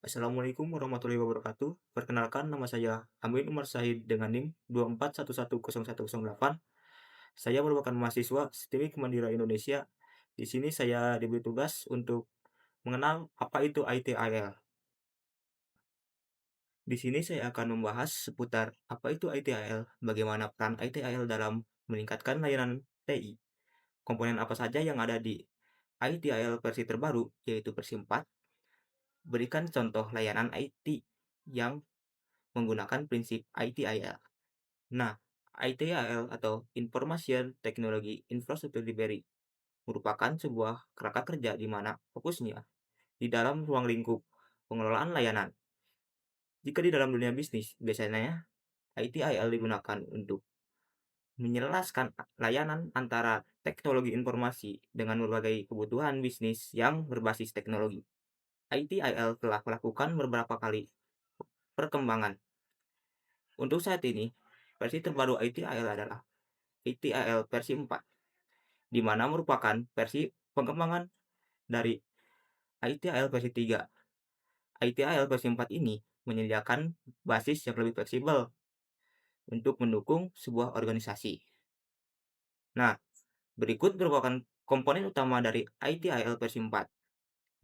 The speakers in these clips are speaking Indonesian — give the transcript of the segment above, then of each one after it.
Assalamualaikum warahmatullahi wabarakatuh. Perkenalkan nama saya Amin Umar Syahid dengan NIM 241101108. Saya merupakan mahasiswa STIMIK Mandira Indonesia. Di sini saya diberi tugas untuk mengenal apa itu ITIL. Di sini saya akan membahas seputar apa itu ITIL, bagaimana peran ITIL dalam meningkatkan layanan TI, komponen apa saja yang ada di ITIL versi terbaru, yaitu versi 4, berikan contoh layanan IT yang menggunakan prinsip ITIL. Nah, ITIL atau Information Technology Infrastructure Delivery merupakan sebuah kerangka kerja di mana fokusnya di dalam ruang lingkup pengelolaan layanan. Jika di dalam dunia bisnis, biasanya ITIL digunakan untuk menyelaraskan layanan antara teknologi informasi dengan berbagai kebutuhan bisnis yang berbasis teknologi. ITIL telah melakukan beberapa kali perkembangan. Untuk saat ini, versi terbaru ITIL adalah ITIL versi 4, di mana merupakan versi pengembangan dari ITIL versi 3. ITIL versi 4 ini menyediakan basis yang lebih fleksibel untuk mendukung sebuah organisasi. Nah, berikut merupakan komponen utama dari ITIL versi 4.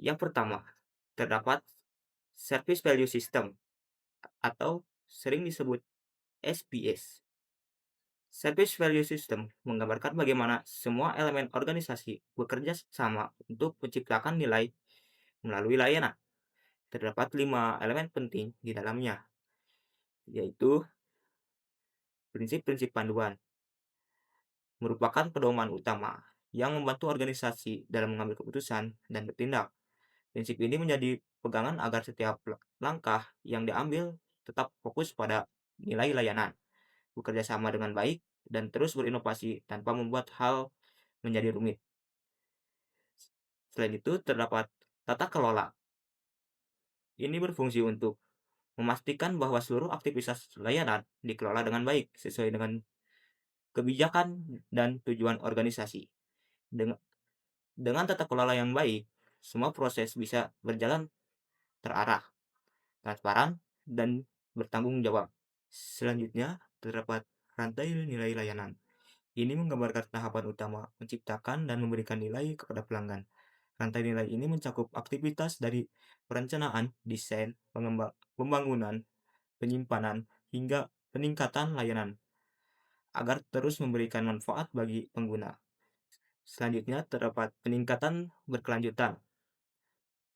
Yang pertama, terdapat Service Value System atau sering disebut SPS. Service Value System menggambarkan bagaimana semua elemen organisasi bekerja sama untuk menciptakan nilai melalui layanan. Terdapat 5 elemen penting di dalamnya, yaitu prinsip-prinsip panduan, merupakan pedoman utama yang membantu organisasi dalam mengambil keputusan dan bertindak. Prinsip ini menjadi pegangan agar setiap langkah yang diambil tetap fokus pada nilai layanan, bekerja sama dengan baik, dan terus berinovasi tanpa membuat hal menjadi rumit. Selain itu, terdapat tata kelola. Ini berfungsi untuk memastikan bahwa seluruh aktivitas layanan dikelola dengan baik sesuai dengan kebijakan dan tujuan organisasi. Dengan, dengan tata kelola yang baik, semua proses bisa berjalan terarah, transparan, dan bertanggung jawab. Selanjutnya, terdapat rantai nilai layanan. Ini menggambarkan tahapan utama menciptakan dan memberikan nilai kepada pelanggan. Rantai nilai ini mencakup aktivitas dari perencanaan, desain, pembangunan, penyimpanan, hingga peningkatan layanan agar terus memberikan manfaat bagi pengguna. Selanjutnya, terdapat peningkatan berkelanjutan.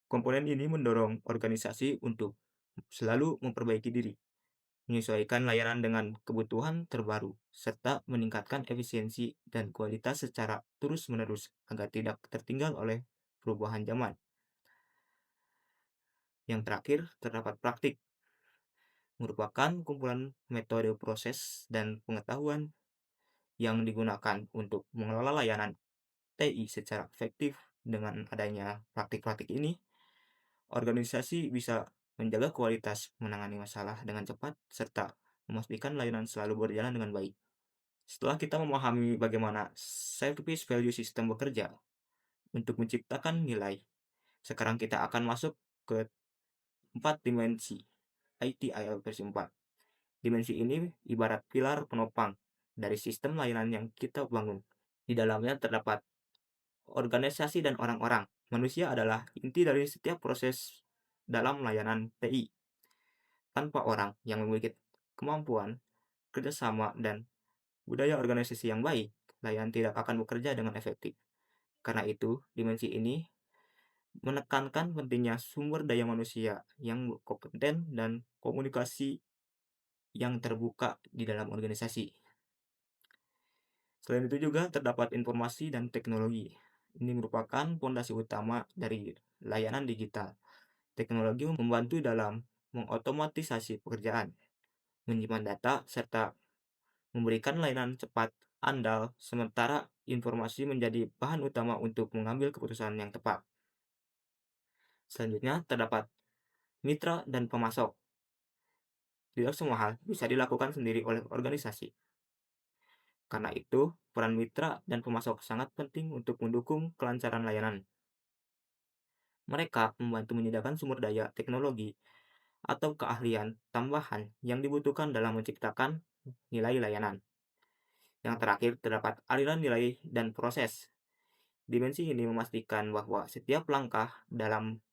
Komponen ini mendorong organisasi untuk selalu memperbaiki diri, menyesuaikan layanan dengan kebutuhan terbaru, serta meningkatkan efisiensi dan kualitas secara terus-menerus agar tidak tertinggal oleh perubahan zaman. Yang terakhir, terdapat praktik, merupakan kumpulan metode proses dan pengetahuan yang digunakan untuk mengelola layanan TI secara efektif. Dengan adanya praktik-praktik ini, organisasi bisa menjaga kualitas, menangani masalah dengan cepat, serta memastikan layanan selalu berjalan dengan baik. Setelah kita memahami bagaimana Service Value System bekerja untuk menciptakan nilai, sekarang kita akan masuk ke 4 dimensi ITIL versi 4. Dimensi ini ibarat pilar penopang dari sistem layanan yang kita bangun. Di dalamnya terdapat organisasi dan orang-orang. Manusia adalah inti dari setiap proses dalam layanan TI. Tanpa orang yang memiliki kemampuan, kerjasama, dan budaya organisasi yang baik, layanan tidak akan bekerja dengan efektif. Karena itu, dimensi ini menekankan pentingnya sumber daya manusia yang kompeten dan komunikasi yang terbuka di dalam organisasi. Selain itu juga terdapat informasi dan teknologi. Ini merupakan fondasi utama dari layanan digital. Teknologi membantu dalam mengotomatisasi pekerjaan, menyimpan data, serta memberikan layanan cepat, andal, sementara informasi menjadi bahan utama untuk mengambil keputusan yang tepat. Selanjutnya terdapat mitra dan pemasok. Tidak semua hal bisa dilakukan sendiri oleh organisasi. Karena itu, peran mitra dan pemasok sangat penting untuk mendukung kelancaran layanan. Mereka membantu menyediakan sumber daya teknologi atau keahlian tambahan yang dibutuhkan dalam menciptakan nilai layanan. Yang terakhir, terdapat aliran nilai dan proses. Dimensi ini memastikan bahwa setiap langkah dalam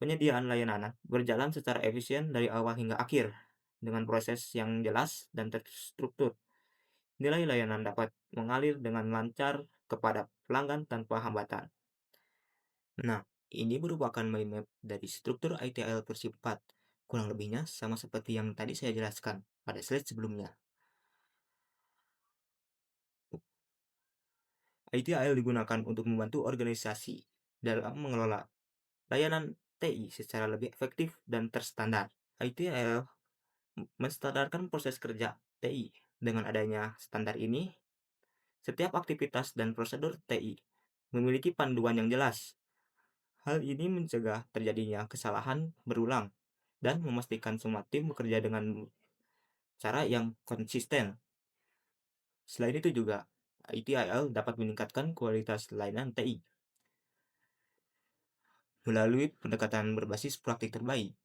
penyediaan layanan berjalan secara efisien dari awal hingga akhir, dengan proses yang jelas dan terstruktur. Nilai layanan dapat mengalir dengan lancar kepada pelanggan tanpa hambatan. Nah, ini merupakan mind map dari struktur ITIL versi 4. Kurang lebihnya sama seperti yang tadi saya jelaskan pada slide sebelumnya. ITIL digunakan untuk membantu organisasi dalam mengelola layanan TI secara lebih efektif dan terstandar. ITIL menstandarkan proses kerja TI. Dengan adanya standar ini, setiap aktivitas dan prosedur TI memiliki panduan yang jelas. Hal ini mencegah terjadinya kesalahan berulang dan memastikan semua tim bekerja dengan cara yang konsisten. Selain itu juga, ITIL dapat meningkatkan kualitas layanan TI melalui pendekatan berbasis praktik terbaik.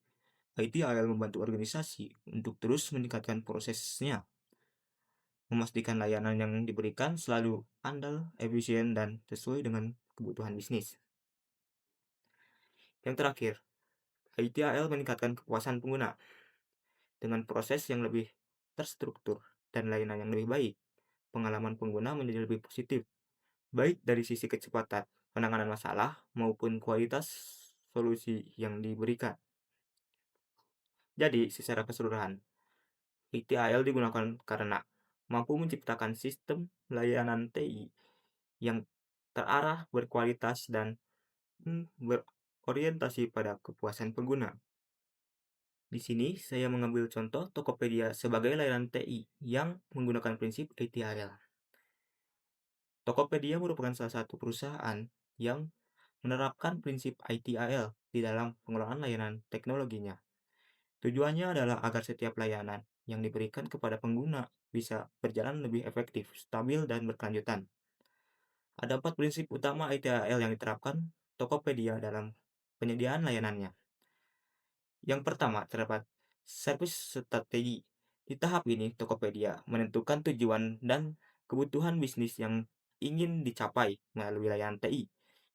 ITIL membantu organisasi untuk terus meningkatkan prosesnya, memastikan layanan yang diberikan selalu andal, efisien, dan sesuai dengan kebutuhan bisnis. Yang terakhir, ITIL meningkatkan kepuasan pengguna dengan proses yang lebih terstruktur dan layanan yang lebih baik. Pengalaman pengguna menjadi lebih positif, baik dari sisi kecepatan penanganan masalah maupun kualitas solusi yang diberikan. Jadi, secara keseluruhan, ITIL digunakan karena mampu menciptakan sistem layanan TI yang terarah, berkualitas, dan berorientasi pada kepuasan pengguna. Di sini saya mengambil contoh Tokopedia sebagai layanan TI yang menggunakan prinsip ITIL. Tokopedia merupakan salah satu perusahaan yang menerapkan prinsip ITIL di dalam pengelolaan layanan teknologinya. Tujuannya adalah agar setiap layanan yang diberikan kepada pengguna bisa berjalan lebih efektif, stabil, dan berkelanjutan. Ada 4 prinsip utama ITIL yang diterapkan Tokopedia dalam penyediaan layanannya. Yang pertama, terdapat service strategi. Di tahap ini, Tokopedia menentukan tujuan dan kebutuhan bisnis yang ingin dicapai melalui layanan TI.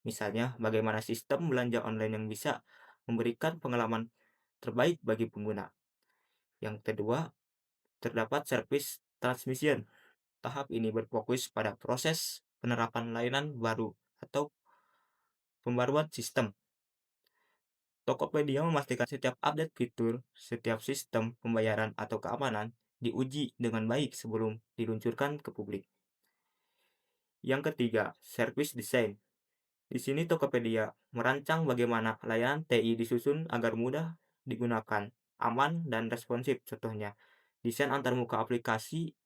Misalnya, bagaimana sistem belanja online yang bisa memberikan pengalaman terbaik bagi pengguna. Yang kedua, terdapat service transmission. Tahap ini berfokus pada proses penerapan layanan baru atau pembaruan sistem. Tokopedia memastikan setiap update fitur, setiap sistem pembayaran atau keamanan diuji dengan baik sebelum diluncurkan ke publik. Yang ketiga, service design. Di sini Tokopedia merancang bagaimana layanan TI disusun agar mudah digunakan, aman, dan responsif. Contohnya, desain antarmuka aplikasi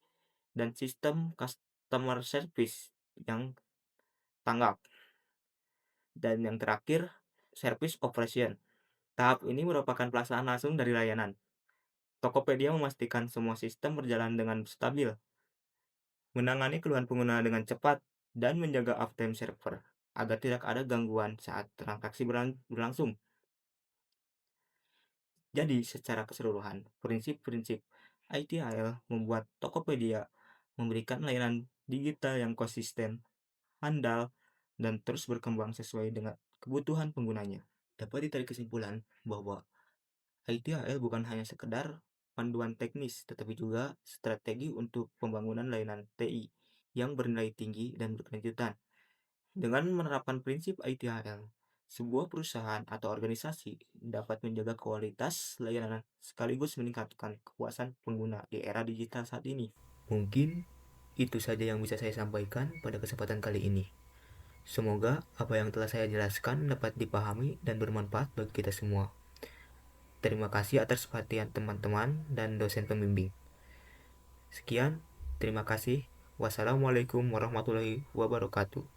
dan sistem customer service yang tanggap. Dan yang terakhir, service operation. Tahap ini merupakan pelaksanaan langsung dari layanan. Tokopedia memastikan semua sistem berjalan dengan stabil, menangani keluhan pengguna dengan cepat, dan menjaga uptime server agar tidak ada gangguan saat transaksi berlangsung. Jadi, secara keseluruhan, prinsip-prinsip ITIL membuat Tokopedia memberikan layanan digital yang konsisten, handal, dan terus berkembang sesuai dengan kebutuhan penggunanya. Dapat ditarik kesimpulan bahwa ITIL bukan hanya sekedar panduan teknis, tetapi juga strategi untuk pembangunan layanan TI yang bernilai tinggi dan berkelanjutan. Dengan menerapkan prinsip ITIL, sebuah perusahaan atau organisasi dapat menjaga kualitas layanan sekaligus meningkatkan kepuasan pengguna di era digital saat ini. Mungkin itu saja yang bisa saya sampaikan pada kesempatan kali ini. Semoga apa yang telah saya jelaskan dapat dipahami dan bermanfaat bagi kita semua. Terima kasih atas perhatian teman-teman dan dosen pembimbing. Sekian, terima kasih. Wassalamualaikum warahmatullahi wabarakatuh.